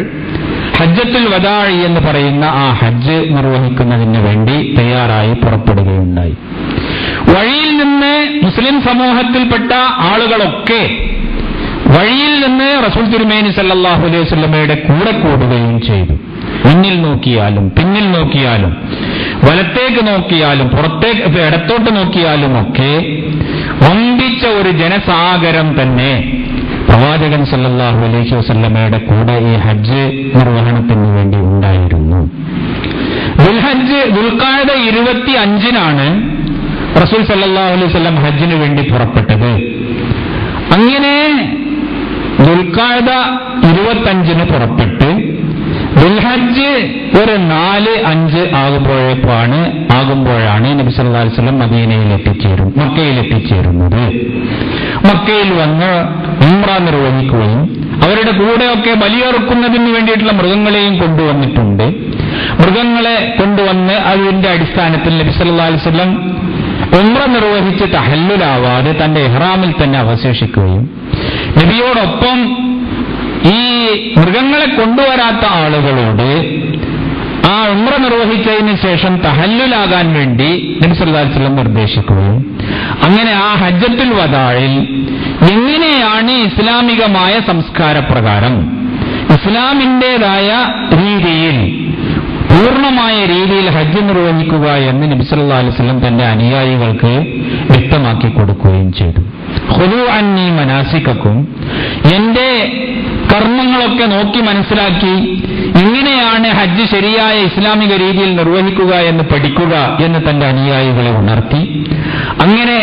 ഹജ്ജത്തുൽ വദാഇ എന്ന് പറയുന്ന ആ ഹജ്ജ് നിർവഹിക്കുന്നതിന് വേണ്ടി തയ്യാറായി പുറപ്പെടുകയുണ്ടായി. വഴിയിൽ നിന്ന് മുസ്ലിം സമൂഹത്തിൽപ്പെട്ട ആളുകളൊക്കെ വഴിയിൽ നിന്ന് റസൂൽ തിരുമേനി സല്ലല്ലാഹു അലൈഹി വസല്ലമയുടെ കൂടെ കൂടുകയും ചെയ്തു. മുന്നിൽ നോക്കിയാലും പിന്നിൽ നോക്കിയാലും വലത്തേക്ക് നോക്കിയാലും പുറത്തേക്ക് ഇടത്തോട്ട് നോക്കിയാലും ഒക്കെ വമ്പിച്ച ഒരു ജനസാഗരം തന്നെ പ്രവാചകൻ സല്ലല്ലാഹു അലൈഹി വസല്ലമയുടെ കൂടെ ഈ ഹജ്ജ് നിർവഹണത്തിന് വേണ്ടി ഉണ്ടായിരുന്നു. ദുൽഖഅദ 25-നാണ് റസൂൽ സല്ലല്ലാഹു അലൈഹി വസല്ലം ഹജ്ജിന് വേണ്ടി പുറപ്പെട്ടത്. അങ്ങനെ ദുൽഖഅദ 25-ന് പുറപ്പെട്ട് ദുൽഹജ്ജ് ഒരു 4-5 ആകുമ്പോഴാണ് നബി സല്ലല്ലാഹു അലൈഹി വസല്ലം മക്കയിൽ എത്തിച്ചേരുന്നത്. മക്കയിൽ വന്ന് ഉംറ നിർവഹിക്കുകയും അവരുടെ കൂടെയൊക്കെ ബലിയറുക്കുന്നതിന് വേണ്ടിയിട്ടുള്ള മൃഗങ്ങളെയും കൊണ്ടുവന്നിട്ടുണ്ട്. മൃഗങ്ങളെ കൊണ്ടുവന്ന് അതിന്റെ അടിസ്ഥാനത്തിൽ നബി സല്ലല്ലാഹു അലൈഹി വസല്ലം ഉംറ നിർവഹിച്ച് തഹല്ലുലാവാതെ തന്റെ ഇഹ്റാമിൽ തന്നെ അവശേഷിക്കുകയും നബിയോടൊപ്പം ഈ മൃഗങ്ങളെ കൊണ്ടുവരാത്ത ആളുകളോട് ആ ഉംറ നിർവഹിച്ചതിന് ശേഷം തഹല്ലുലാകാൻ വേണ്ടി നബി സല്ലല്ലാഹു അലൈഹി വസല്ലം നിർദ്ദേശിക്കുകയും അങ്ങനെ ആ ഹജ്ജത്തുൽ വദാഇൽ എങ്ങനെയാണ് ഇസ്ലാമികമായ സംസ്കാരപ്രകാരം ഇസ്ലാമിൻ്റെതായ രീതിയിൽ പൂർണ്ണമായ രീതിയിൽ ഹജ്ജ് നിർവഹിക്കുക എന്ന് നബി സല്ലല്ലാഹു അലൈഹി വസല്ലം തന്റെ അനുയായികൾക്ക് വ്യക്തമാക്കി കൊടുക്കുകയും ചെയ്തു. ഖുദൂ അന്നി മനാസികക്കും, എന്റെ കർമ്മങ്ങളൊക്കെ നോക്കി മനസ്സിലാക്കി ഇങ്ങനെയാണ് ഹജ്ജ് ശരിയായ ഇസ്ലാമിക രീതിയിൽ നിർവഹിക്കുക എന്ന് പഠിക്കുക എന്ന് തന്റെ അനുയായികളെ ഉണർത്തി. അങ്ങനെ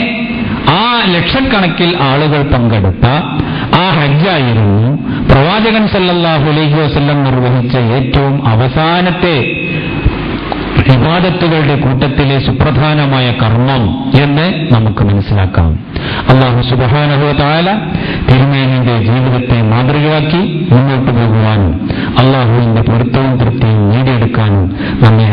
ആ ലക്ഷക്കണക്കിൽ ആളുകൾ പങ്കെടുത്ത ആ ഹജ്ജായിരുന്നു പ്രവാചകൻ സല്ലല്ലാഹു അലൈഹി വസല്ലം നിർവഹിച്ച ഏറ്റവും അവസാനത്തെ ഇബാദത്തുകളുടെ കൂട്ടത്തിലെ സുപ്രധാനമായ കർമ്മം എന്ന് നമുക്ക് മനസ്സിലാക്കാം. അല്ലാഹു സുബ്ഹാനഹു വ തആല തിരുമേനിയുടെ ജീവിതത്തെ മാതൃകയാക്കി മുന്നോട്ട് പോകുവാനും അല്ലാഹുവിന്റെ പൊരുത്തവും തൃപ്തിയും നേടിയെടുക്കാനും നമ്മെ